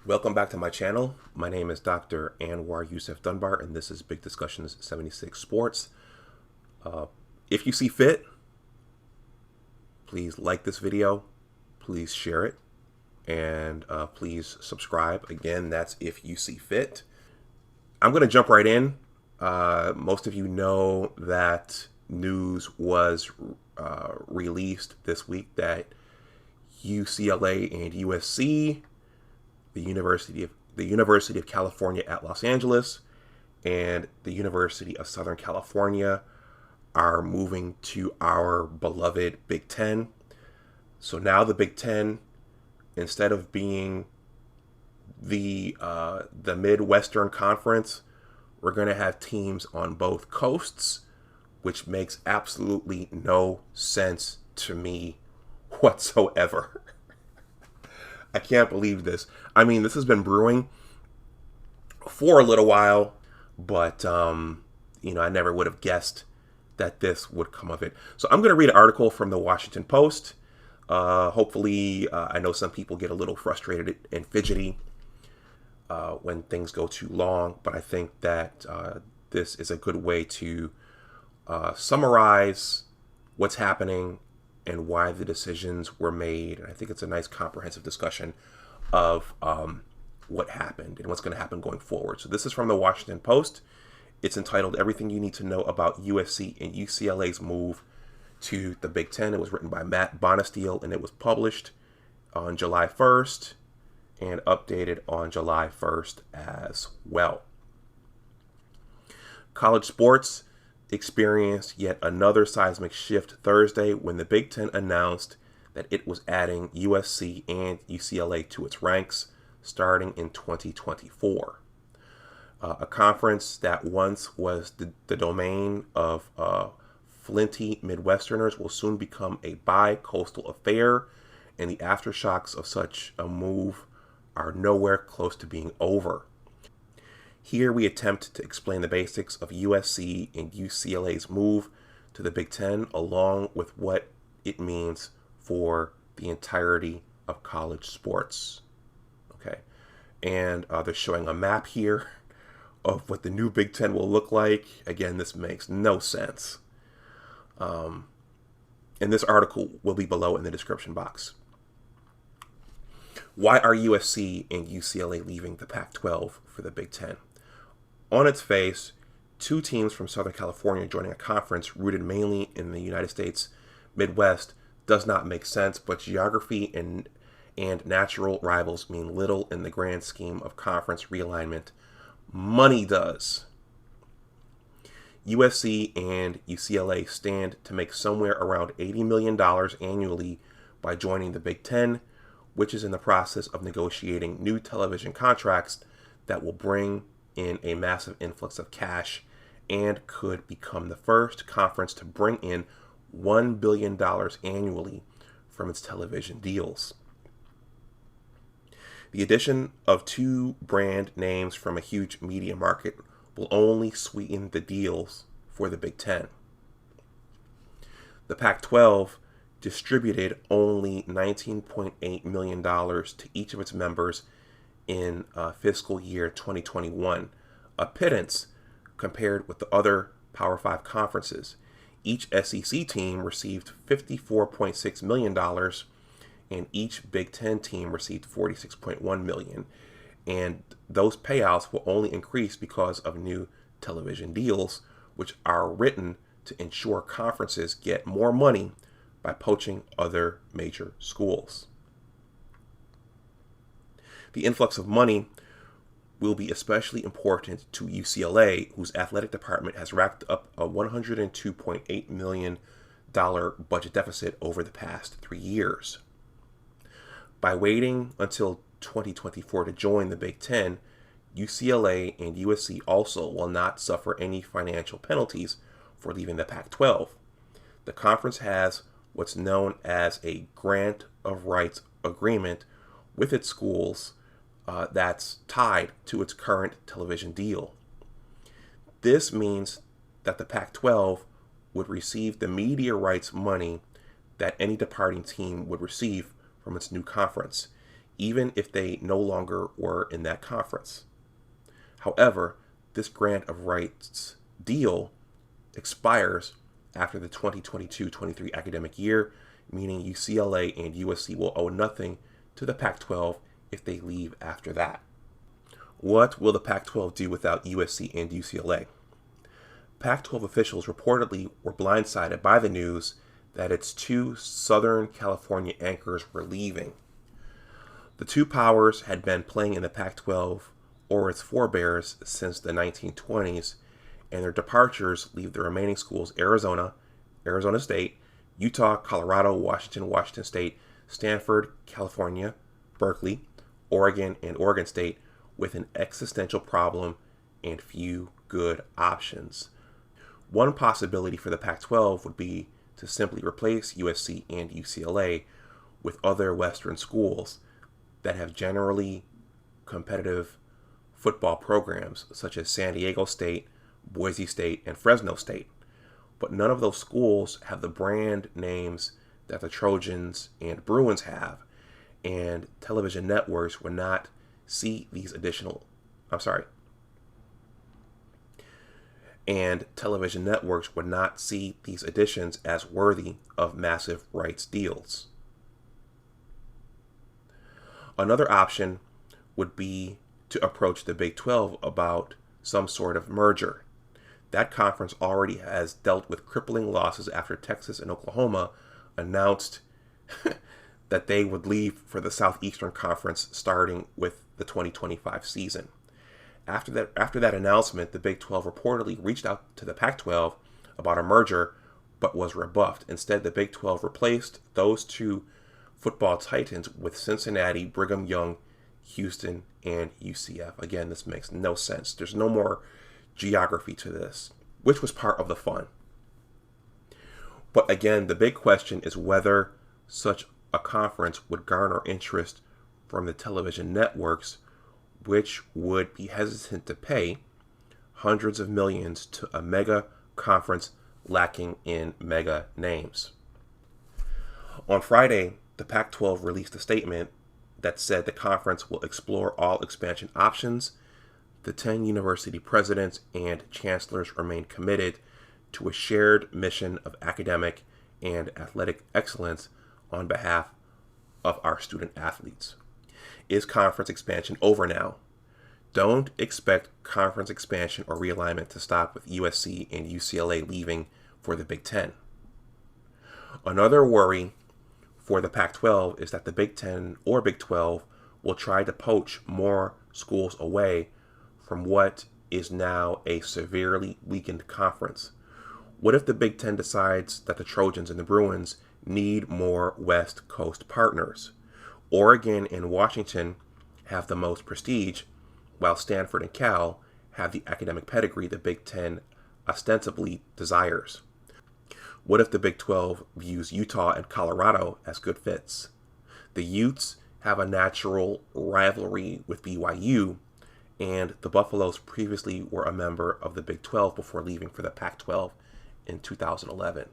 Welcome back to my channel. My name is Dr. Anwar Youssef Dunbar, and this is Big Discussions 76 Sports. If you see fit, please like this video, please share it, and please subscribe. Again, that's if you see fit. I'm going to jump right in. Most of you know that news was released this week that UCLA and USC, the University of California at Los Angeles, and the University of Southern California are moving to our beloved Big Ten. So now the Big Ten, instead of being the Midwestern Conference, we're going to have teams on both coasts, which makes absolutely no sense to me whatsoever. I can't believe this. I mean, this has been brewing for a little while, but, I never would have guessed that this would come of it. So I'm going to read an article from the Washington Post. Hopefully, I know some people get a little frustrated and fidgety when things go too long, but I think that this is a good way to summarize what's happening and why the decisions were made. And I think it's a nice comprehensive discussion of what happened and what's going to happen going forward. So this is from the Washington Post. It's entitled Everything You Need to Know About USC and UCLA's Move to the Big Ten. It was written by Matt Bonesteel, and it was published on July 1st and updated on July 1st as well. College sports experienced yet another seismic shift Thursday when the Big Ten announced that it was adding USC and UCLA to its ranks starting in 2024. A conference that once was the domain of flinty Midwesterners will soon become a bi-coastal affair, and the aftershocks of such a move are nowhere close to being over. Here we attempt to explain the basics of USC and UCLA's move to the Big Ten, along with what it means for the entirety of college sports. Okay, and they're showing a map here of what the new Big Ten will look like. Again, this makes no sense. And this article will be below in the description box. Why are USC and UCLA leaving the Pac-12 for the Big Ten? On its face, two teams from Southern California joining a conference rooted mainly in the United States Midwest does not make sense, but geography and natural rivals mean little in the grand scheme of conference realignment. Money does. USC and UCLA stand to make somewhere around $80 million annually by joining the Big Ten, which is in the process of negotiating new television contracts that will bring in a massive influx of cash and could become the first conference to bring in $1 billion annually from its television deals. The addition of two brand names from a huge media market will only sweeten the deals for the Big Ten. The Pac-12 distributed only $19.8 million to each of its members in fiscal year 2021, a pittance compared with the other Power 5 conferences. Each SEC team received $54.6 million, and each Big Ten team received $46.1 million. And those payouts will only increase because of new television deals, which are written to ensure conferences get more money by poaching other major schools. The influx of money will be especially important to UCLA, whose athletic department has racked up a $102.8 million budget deficit over the past 3 years. By waiting until 2024 to join the Big Ten, UCLA and USC also will not suffer any financial penalties for leaving the Pac-12. The conference has what's known as a grant of rights agreement with its schools that's tied to its current television deal. This means that the Pac-12 would receive the media rights money that any departing team would receive from its new conference, even if they no longer were in that conference. However, this grant of rights deal expires after the 2022-23 academic year, meaning UCLA and USC will owe nothing to the Pac-12 if they leave after that. What will the Pac-12 do without USC and UCLA? Pac-12 officials reportedly were blindsided by the news that its two Southern California anchors were leaving. The two powers had been playing in the Pac-12 or its forebears since the 1920s, and their departures leave the remaining schools Arizona, Arizona State, Utah, Colorado, Washington State, Stanford, California, Berkeley, Oregon, and Oregon State with an existential problem and few good options. One possibility for the Pac-12 would be to simply replace USC and UCLA with other Western schools that have generally competitive football programs, such as San Diego State, Boise State, and Fresno State. But none of those schools have the brand names that the Trojans and Bruins have, and television networks would not see these additions as worthy of massive rights deals. Another option would be to approach the Big 12 about some sort of merger. That conference already has dealt with crippling losses after Texas and Oklahoma announced that they would leave for the Southeastern Conference starting with the 2025 season. After that announcement, the Big 12 reportedly reached out to the Pac-12 about a merger, but was rebuffed. Instead, the Big 12 replaced those two football titans with Cincinnati, Brigham Young, Houston, and UCF. Again, this makes no sense. There's no more geography to this, which was part of the fun. But again, the big question is whether such a conference would garner interest from the television networks, which would be hesitant to pay hundreds of millions to a mega conference lacking in mega names. On Friday, the Pac-12 released a statement that said the conference will explore all expansion options. The 10 university presidents and chancellors remain committed to a shared mission of academic and athletic excellence on behalf of our student athletes. Is conference expansion over now? Don't expect conference expansion or realignment to stop with USC and UCLA leaving for the Big Ten. Another worry for the Pac-12 is that the Big Ten or Big 12 will try to poach more schools away from what is now a severely weakened conference. What if the Big Ten decides that the Trojans and the Bruins need more West Coast partners? Oregon and Washington have the most prestige, while Stanford and Cal have the academic pedigree the Big Ten ostensibly desires. What if the Big 12 views Utah and Colorado as good fits? The Utes have a natural rivalry with BYU, and the Buffaloes previously were a member of the Big 12 before leaving for the Pac-12 in 2011.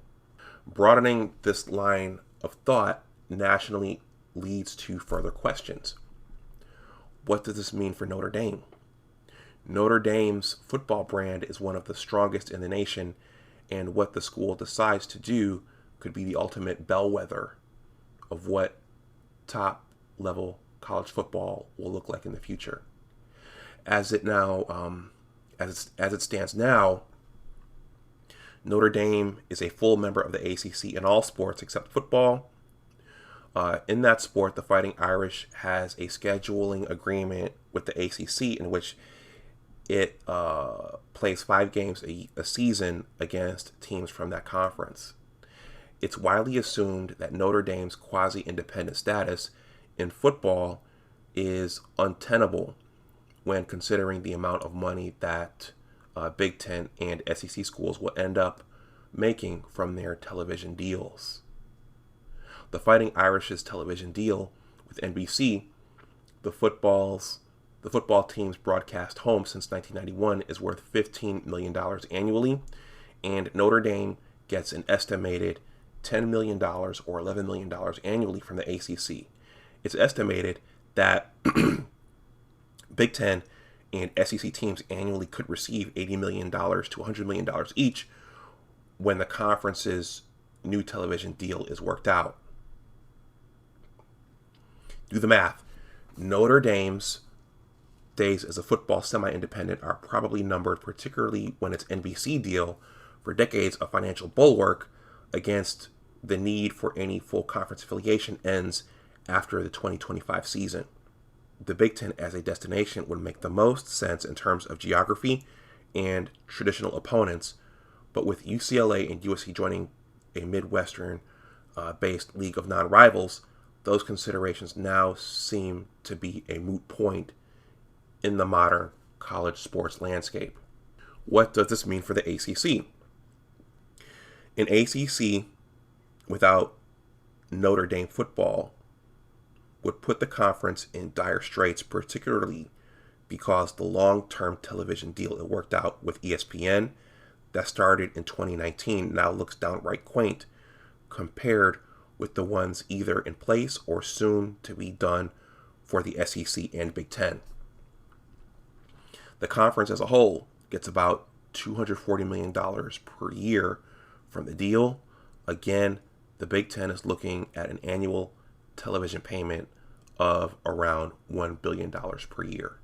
Broadening this line of thought nationally leads to further questions. What does this mean for Notre Dame? Notre Dame's football brand is one of the strongest in the nation, and what the school decides to do could be the ultimate bellwether of what top-level college football will look like in the future. As it stands now, Notre Dame is a full member of the ACC in all sports except football. In that sport, the Fighting Irish has a scheduling agreement with the ACC in which it plays 5 games a season against teams from that conference. It's widely assumed that Notre Dame's quasi-independent status in football is untenable when considering the amount of money that Big Ten and SEC schools will end up making from their television deals. The Fighting Irish's television deal with NBC, the football team's broadcast home since 1991, is worth $15 million annually, and Notre Dame gets an estimated $10 million or $11 million annually from the ACC. It's estimated that Big Ten and SEC teams annually could receive $80 million to $100 million each when the conference's new television deal is worked out. Do the math. Notre Dame's days as a football semi-independent are probably numbered, particularly when its NBC deal for decades of financial bulwark against the need for any full conference affiliation ends after the 2025 season. The Big Ten as a destination would make the most sense in terms of geography and traditional opponents, but with UCLA and USC joining a Midwestern-based league of non-rivals, those considerations now seem to be a moot point in the modern college sports landscape. What does this mean for the ACC? An ACC without Notre Dame football would put the conference in dire straits, particularly because the long-term television deal it worked out with ESPN that started in 2019 now looks downright quaint compared with the ones either in place or soon to be done for the SEC and Big Ten. The conference as a whole gets about $240 million per year from the deal. Again, the Big Ten is looking at an annual television payment of around $1 billion per year.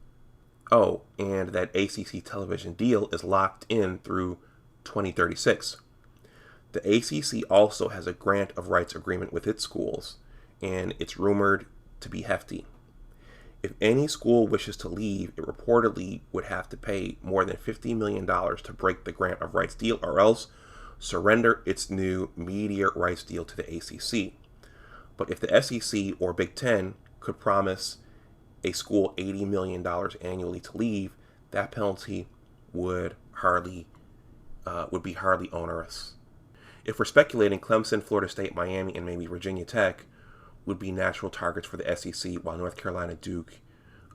Oh, and that ACC television deal is locked in through 2036. The ACC also has a grant of rights agreement with its schools, and it's rumored to be hefty. If any school wishes to leave, it reportedly would have to pay more than $50 million to break the grant of rights deal or else surrender its new media rights deal to the ACC. But if the SEC or Big Ten could promise a school $80 million annually to leave, that penalty would be hardly onerous. If we're speculating, Clemson, Florida State, Miami, and maybe Virginia Tech would be natural targets for the SEC, while North Carolina, Duke,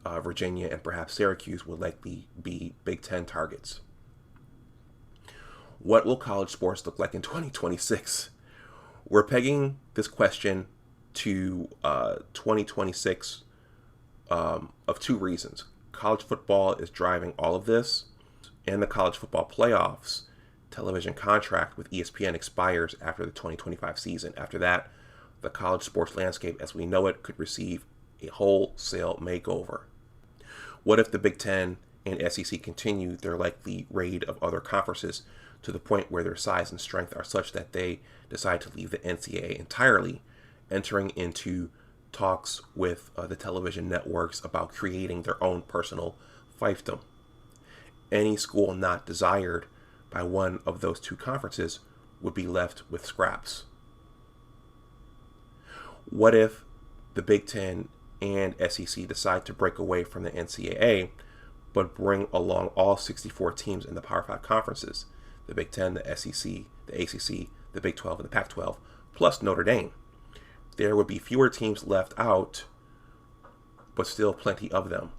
Virginia, and perhaps Syracuse would likely be Big Ten targets. What will college sports look like in 2026? We're pegging this question to 2026 of two reasons. College football is driving all of this, and the college football playoffs television contract with ESPN expires after the 2025 season. After that, the college sports landscape as we know it could receive a wholesale makeover. What if the Big Ten and SEC continue their likely raid of other conferences to the point where their size and strength are such that they decide to leave the NCAA entirely, entering into talks with the television networks about creating their own personal fiefdom? Any school not desired by one of those two conferences would be left with scraps. What if the Big Ten and SEC decide to break away from the NCAA, but bring along all 64 teams in the Power 5 conferences, the Big Ten, the SEC, the ACC, the Big 12, and the Pac-12, plus Notre Dame? There would be fewer teams left out, but still plenty of them.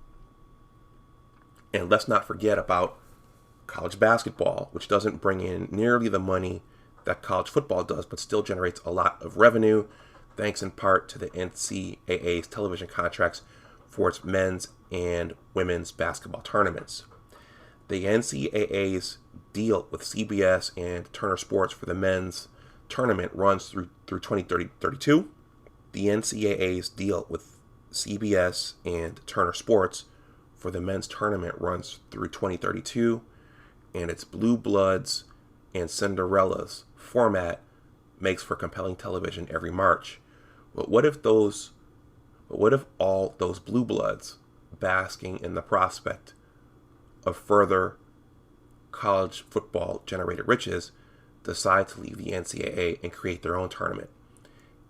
And let's not forget about college basketball, which doesn't bring in nearly the money that college football does, but still generates a lot of revenue, thanks in part to the NCAA's television contracts for its men's and women's basketball tournaments. The NCAA's deal with CBS and Turner Sports for the men's tournament runs through 2032. The NCAA's deal with CBS and Turner Sports for the men's tournament runs through 2032, and its Blue Bloods and Cinderellas format makes for compelling television every March. But what if all those Blue Bloods, basking in the prospect of further college football generated riches, decide to leave the NCAA and create their own tournament?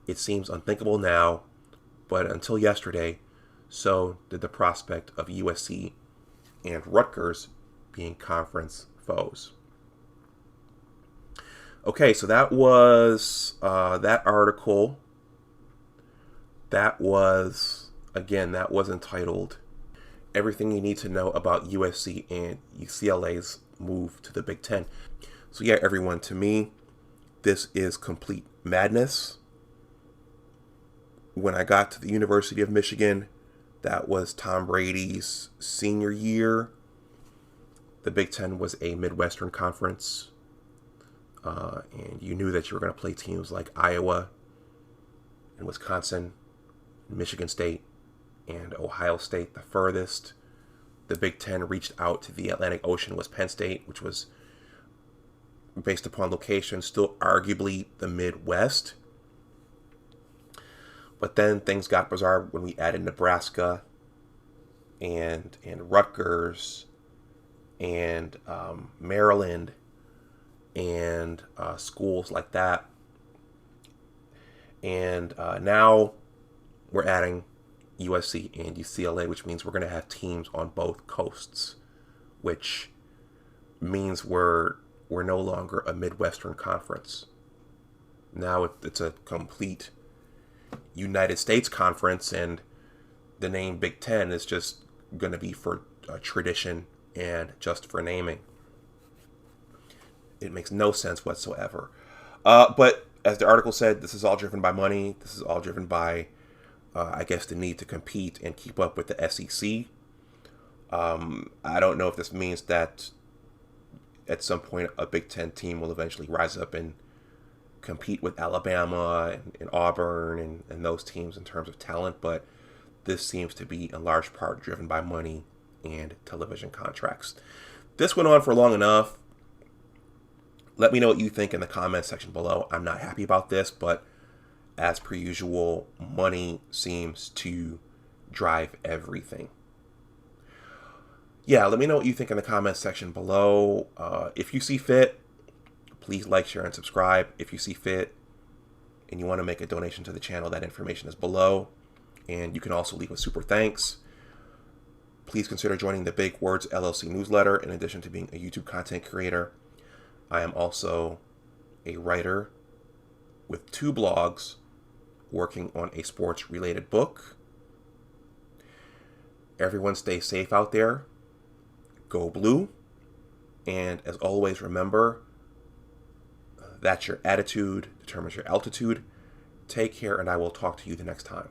It seems unthinkable now, but until yesterday, so did the prospect of USC and Rutgers being conference foes. Okay, so that was that article. That was entitled Everything You Need to Know About USC and UCLA's Move to the Big Ten. So yeah, everyone, to me, this is complete madness. When I got to the University of Michigan, That was Tom Brady's senior year. The Big Ten was a Midwestern conference. And you knew that you were going to play teams like Iowa and Wisconsin, Michigan State, and Ohio State. The furthest the Big Ten reached out to the Atlantic Ocean was Penn State, which was, based upon location, still arguably the Midwest. But then things got bizarre when we added Nebraska and Rutgers and Maryland and schools like that. And now we're adding USC and UCLA, which means we're going to have teams on both coasts, which means we're no longer a Midwestern conference. Now it's a complete United States conference, and the name Big Ten is just going to be for tradition and just for naming. It makes no sense whatsoever. But as the article said, this is all driven by money. This is all driven by, I guess, the need to compete and keep up with the SEC. I don't know if this means that at some point a Big Ten team will eventually rise up and compete with Alabama and Auburn and those teams in terms of talent, but this seems to be in large part driven by money and television contracts. This went on for long enough. Let me know what you think in the comments section below. I'm not happy about this, but as per usual, money seems to drive everything. Yeah, let me know what you think in the comments section below. If you see fit, please like, share, and subscribe. If you see fit and you want to make a donation to the channel, that information is below. And you can also leave a super thanks. Please consider joining the Big Words LLC Newsletter in addition to being a YouTube content creator. I am also a writer with 2 blogs working on a sports-related book. Everyone stay safe out there. Go blue. And as always, remember that your attitude determines your altitude. Take care, and I will talk to you the next time.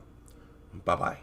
Bye-bye.